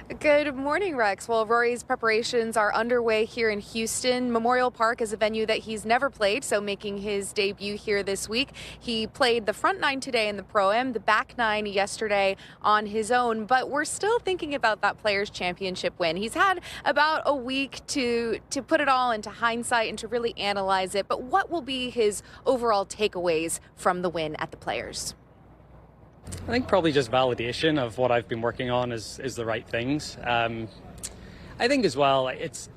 Good morning, Rex. Well, Rory's preparations are underway here in Houston. Memorial Park is a venue that he's never played, so making his debut here this week. He played the front nine today in the Pro-Am, the back nine yesterday on his own, but we're still thinking about that Players' Championship win. He's had about a week to put it all into hindsight and to really analyze it, but what will be his overall takeaways from the win at the Players? I think probably just validation of what I've been working on is the right things. I think as well, it's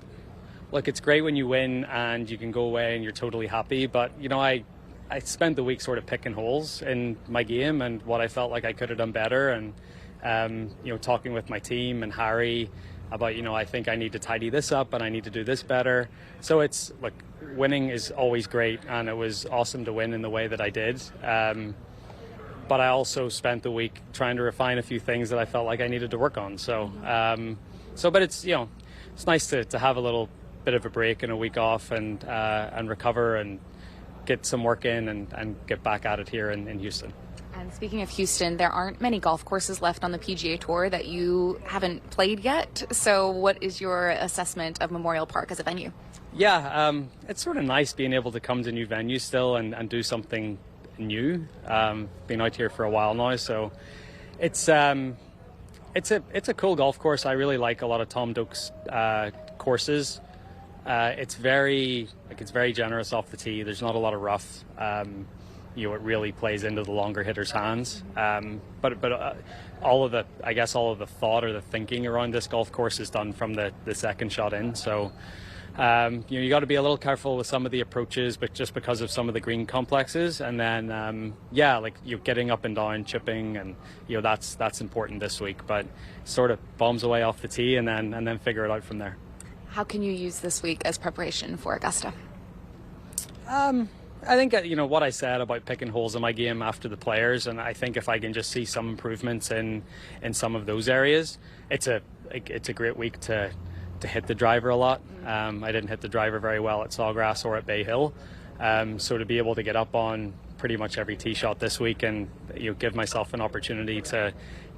great when you win and you can go away and you're totally happy. But, I spent the week sort of picking holes in my game and what I felt like I could have done better. And, talking with my team and Harry about, I think I need to tidy this up and I need to do this better. So it's winning is always great. And it was awesome to win in the way that I did. But I also spent the week trying to refine a few things that I felt like I needed to work on. But it's it's nice to have a little bit of a break and a week off and recover and get some work in and get back at it here in Houston. And speaking of Houston, there aren't many golf courses left on the PGA Tour that you haven't played yet. So what is your assessment of Memorial Park as a venue? Yeah, it's sort of nice being able to come to new venues still and do something new. Been out here for a while now, so it's a cool golf course. I really like a lot of Tom Doak's courses. It's very generous off the tee. There's not a lot of rough. It really plays into the longer hitters' hands. But all of the thought or the thinking around this golf course is done from the second shot in. So you got to be a little careful with some of the approaches, but just because of some of the green complexes, and then you're getting up and down, chipping, and that's important this week. But sort of bombs away off the tee, and then figure it out from there. How can you use this week as preparation for Augusta? I think what I said about picking holes in my game after the Players, and I think if I can just see some improvements in some of those areas, it's a great week to hit the driver a lot. I didn't hit the driver very well at Sawgrass or at Bay Hill, so to be able to get up on pretty much every tee shot this week and give myself an opportunity to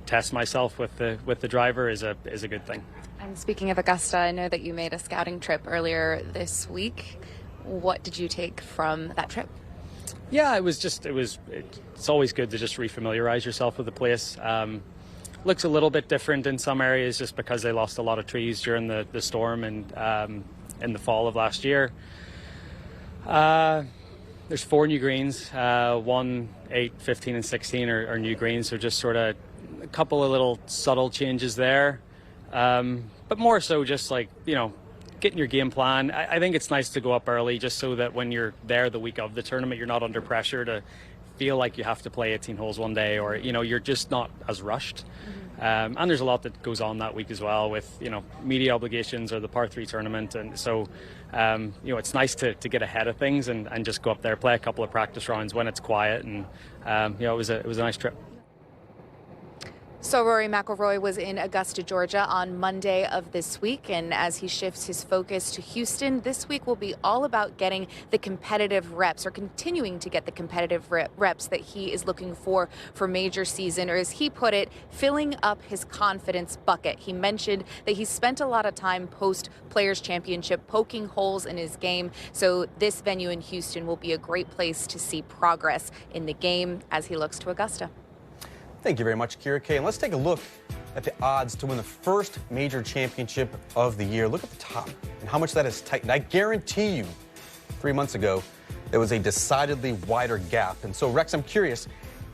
test myself with the driver is a good thing. And speaking of Augusta, I know that you made a scouting trip earlier this week. What did you take from that trip? Yeah, it's always good to just refamiliarize yourself with the place. Looks a little bit different in some areas just because they lost a lot of trees during the storm and in the fall of last year. There's 4 new greens, 1, 8, 15 and 16 are new greens, so just sort of a couple of little subtle changes there. But more so just getting your game plan. I think it's nice to go up early just so that when you're there the week of the tournament, you're not under pressure to feel like you have to play 18 holes one day, or you're just not as rushed. And there's a lot that goes on that week as well with media obligations or the par 3 tournament, and so it's nice to get ahead of things and just go up there, play a couple of practice rounds when it's quiet, and it was a nice trip. So Rory McIlroy was in Augusta, Georgia on Monday of this week, and as he shifts his focus to Houston, this week will be all about getting the competitive reps, or continuing to get the competitive reps that he is looking for major season, or as he put it, filling up his confidence bucket. He mentioned that he spent a lot of time post Players Championship poking holes in his game, so this venue in Houston will be a great place to see progress in the game as he looks to Augusta. Thank you very much, Kira Kay. And let's take a look at the odds to win the first major championship of the year. Look at the top and how much that has tightened. I guarantee you 3 months ago, there was a decidedly wider gap. And so, Rex, I'm curious,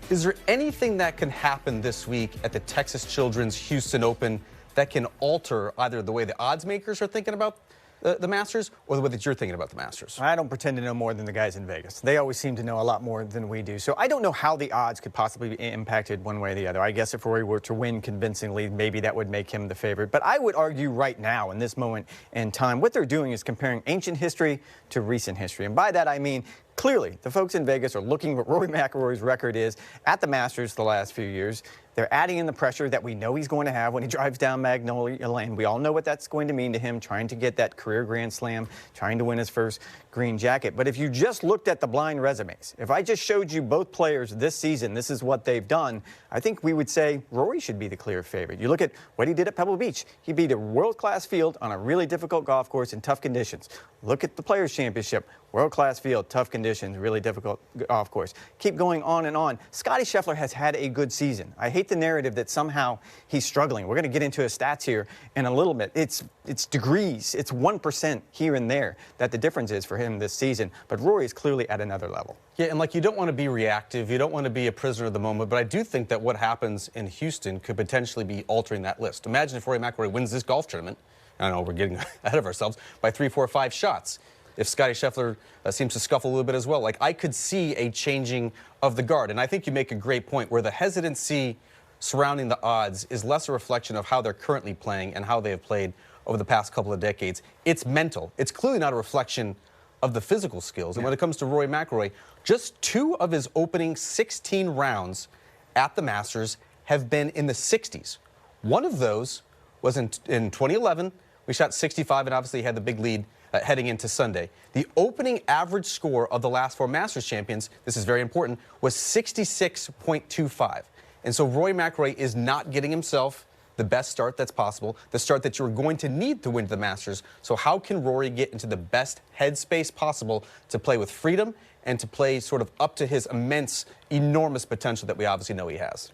is there anything that can happen this week at the Texas Children's Houston Open that can alter either the way the odds makers are thinking about the Masters or the way that you're thinking about the Masters? I don't pretend to know more than the guys in Vegas. They always seem to know a lot more than we do. So I don't know how the odds could possibly be impacted one way or the other. I guess if Rory were to win convincingly, maybe that would make him the favorite. But I would argue right now, in this moment in time, what they're doing is comparing ancient history to recent history. And by that I mean clearly, the folks in Vegas are looking at what Rory McIlroy's record is at the Masters the last few years. They're adding in the pressure that we know he's going to have when he drives down Magnolia Lane. We all know what that's going to mean to him, trying to get that career Grand Slam, trying to win his first green jacket. But if you just looked at the blind resumes, if I just showed you both players this season, this is what they've done, I think we would say Rory should be the clear favorite. You look at what he did at Pebble Beach. He beat a world-class field on a really difficult golf course in tough conditions. Look at the Players' Championship. World-class field, tough conditions, really difficult golf course. Keep going on and on. Scottie Scheffler has had a good season. I hate the narrative that somehow he's struggling. We're going to get into his stats here in a little bit. It's degrees. It's 1% here and there that the difference is for him this season. But Rory is clearly at another level. Yeah, and like, you don't want to be reactive. You don't want to be a prisoner of the moment. But I do think that what happens in Houston could potentially be altering that list. Imagine if Rory McIlroy wins this golf tournament. I know we're getting ahead of ourselves by 3, 4, 5 shots. If Scottie Scheffler seems to scuffle a little bit as well, like, I could see a changing of the guard. And I think you make a great point where the hesitancy surrounding the odds is less a reflection of how they're currently playing and how they have played over the past couple of decades. It's mental. It's clearly not a reflection of the physical skills. And when it comes to Rory McIlroy, just 2 of his opening 16 rounds at the Masters have been in the 60s. One of those was in 2011. We shot 65, and obviously had the big lead heading into Sunday. The opening average score of the last 4 Masters champions, this is very important, was 66.25. And so Rory McIlroy is not getting himself the best start that's possible, the start that you're going to need to win the Masters. So how can Rory get into the best headspace possible to play with freedom and to play sort of up to his immense, enormous potential that we obviously know he has?